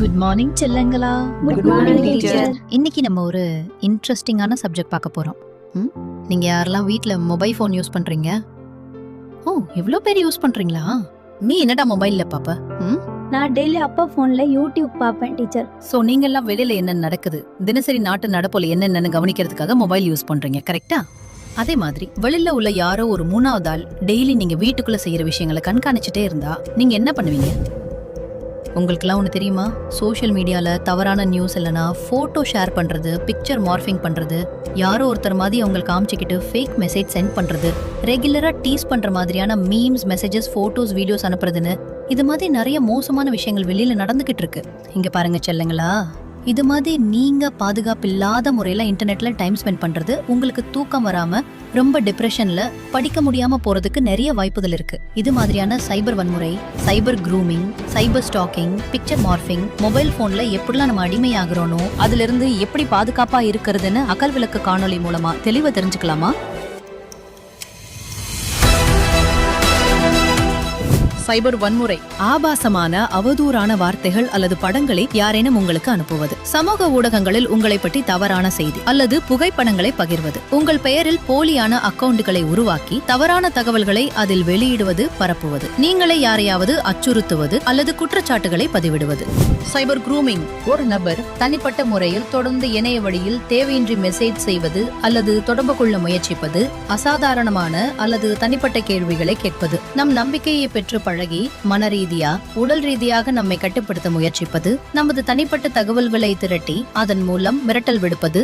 Good morning செல்லங்களா. Good morning, teacher. இன்னைக்கு நம்ம ஒரு இன்ட்ரெஸ்டிங்கான சப்ஜெக்ட் பார்க்க போறோம். நீங்க யாரெல்லாம் வீட்ல மொபைல் ஃபோன் யூஸ் பண்றீங்க? ஓ, இவ்ளோ பேர் யூஸ் பண்றீங்களா? நீ என்னடா மொபைல்ல பாப்ப? நான் டெய்லி அப்பா போன்ல யூடியூப் பாப்பேன் டீச்சர். சோ நீங்க எல்லாம் வெளியில என்ன நடக்குது, தினசரி நாட்டு நடப்போல என்னென்னு கவனிக்கிறதுக்காக மொபைல் யூஸ் பண்றீங்க, கரெக்டா? அதே மாதிரி வெளியில உள்ள யாரோ ஒரு மூணாவது ஆள் டெய்லி நீங்க வீட்டுக்குள்ள செய்யற விஷயங்களை கண்காணிச்சுட்டே இருந்தா நீங்க என்ன பண்ணுவீங்க? உங்களுக்குலாம் ஒன்று தெரியுமா? சோஷியல் மீடியால தவறான நியூஸ் இல்லைனா ஃபோட்டோ ஷேர் பண்றது, பிக்சர் மார்ஃபிங் பண்றது, யாரோ ஒருத்தர் மாதிரி அவங்களுக்கு காமிச்சிக்கிட்டு ஃபேக் மெசேஜ் சென்ட் பண்றது, ரெகுலரா டீஸ் பண்ற மாதிரியான மீம்ஸ், மெசேஜஸ், ஃபோட்டோஸ், வீடியோஸ் அனுப்புறதுன்னு இது மாதிரி நிறைய மோசமான விஷயங்கள் வெளியில நடந்துகிட்டு இருக்கு. இங்க பாருங்க செல்லுங்களா, இது மாதிரி நீங்க பாதுகாப்பு இல்லாத முறையில இன்டர்நெட்ல டைம் ஸ்பெண்ட் பண்றது உங்களுக்கு தூக்கம் வராம ரொம்ப டிப்ரெஷன்ல படிக்க முடியாம போறதுக்கு நிறைய வாய்ப்புகள் இருக்கு. இது மாதிரியான சைபர் வன்முறை, சைபர் க்ரூமிங், சைபர் ஸ்டாக்கிங், பிக்சர் மார்ஃபிங், மொபைல் போன்ல எப்படிலாம் நம்ம அடிமையாகிறோனோ அதுல இருந்து எப்படி பாதுகாப்பா இருக்கிறதுன்னு அகல் விளக்கு காணொளி மூலமா தெளிவா தெரிஞ்சுக்கலாமா? சைபர் வன்முறை ஆபாசமான அவதூறான வார்த்தைகள் அல்லது படங்களை யாரேனும் உங்களுக்கு அனுப்புவது, சமூக ஊடகங்களில் உங்களை பற்றி தவறான செய்தி அல்லது புகைப்படங்களை பகிர்வது, உங்கள் பெயரில் போலியான அக்கவுண்டுகளை உருவாக்கி தவறான தகவல்களை அதில் வெளியிடுவது, பரப்புவது, நீங்களே யாரையாவது அச்சுறுத்துவது அல்லது குற்றச்சாட்டுகளை பதிவிடுவது. சைபர் க்ரூமிங் ஒரு நபர் தனிப்பட்ட முறையில் தொடர்ந்து இணைய வழியில் தேவையின்றி மெசேஜ் செய்வது அல்லது தொடர்பு கொள்ள முயற்சிப்பது, அசாதாரணமான அல்லது தனிப்பட்ட கேள்விகளை கேட்பது, நம் நம்பிக்கையை பெற்று பழகி மனரீதியா உடல் ரீதியாக நம்மை கட்டுப்படுத்த முயற்சிப்பது, நமது தனிப்பட்ட தகவல்களை திரட்டி அதன் மூலம் மிரட்டல் விடுப்பது.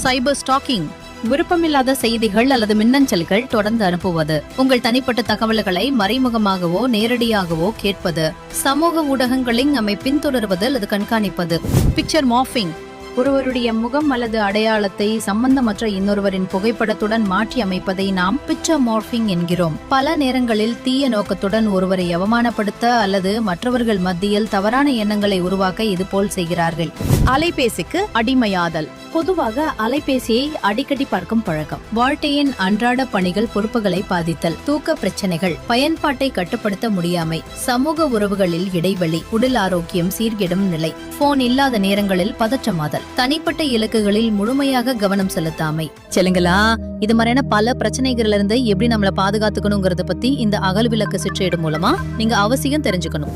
சைபர் ஸ்டாக்கிங் விருப்பமில்லாத செய்திகள் அல்லது மின்னஞ்சல்கள் தொடர்ந்து அனுப்புவது, உங்கள் தனிப்பட்ட தகவல்களை மறைமுகமாகவோ நேரடியாகவோ கேட்பது, சமூக ஊடகங்களில் நம்மை பின்தொடர்வது அல்லது கண்காணிப்பது. பிக்சர் மார்ஃபிங் ஒருவருடைய முகம் அல்லது அடையாளத்தை சம்பந்தமற்ற இன்னொருவரின் புகைப்படத்துடன் மாற்றி அமைப்பதை நாம் பிக்சர் மார்ஃபிங் என்கிறோம். பல நேரங்களில் தீய நோக்கத்துடன் ஒருவரை அவமானப்படுத்த அல்லது மற்றவர்கள் மத்தியில் தவறான எண்ணங்களை உருவாக்க இதுபோல் செய்கிறார்கள். அலைபேசிக்கு அடிமையாதல் பொதுவாக அலைபேசியை அடிக்கடி பார்க்கும் பழக்கம், வாழ்க்கையின் அன்றாட பணிகள், பொறுப்புகளை பாதித்தல், தூக்க பிரச்சனைகள், பயன்பாட்டை கட்டுப்படுத்த முடியாமை, சமூக உறவுகளில் இடைவெளி, உடல் ஆரோக்கியம் சீர்கெடும் நிலை, போன் இல்லாத நேரங்களில் பதற்றமாதல், தனிப்பட்ட இலக்குகளில் முழுமையாக கவனம் செலுத்தாமை. செல்லுங்களா, இது மாதிரியான பல பிரச்சனைகள்ல இருந்து எப்படி நம்மளை பாதுகாத்துக்கணுங்கிறத பத்தி இந்த அகல் விளக்கு சிற்றேடு மூலமா நீங்க அவசியம் தெரிஞ்சுக்கணும்.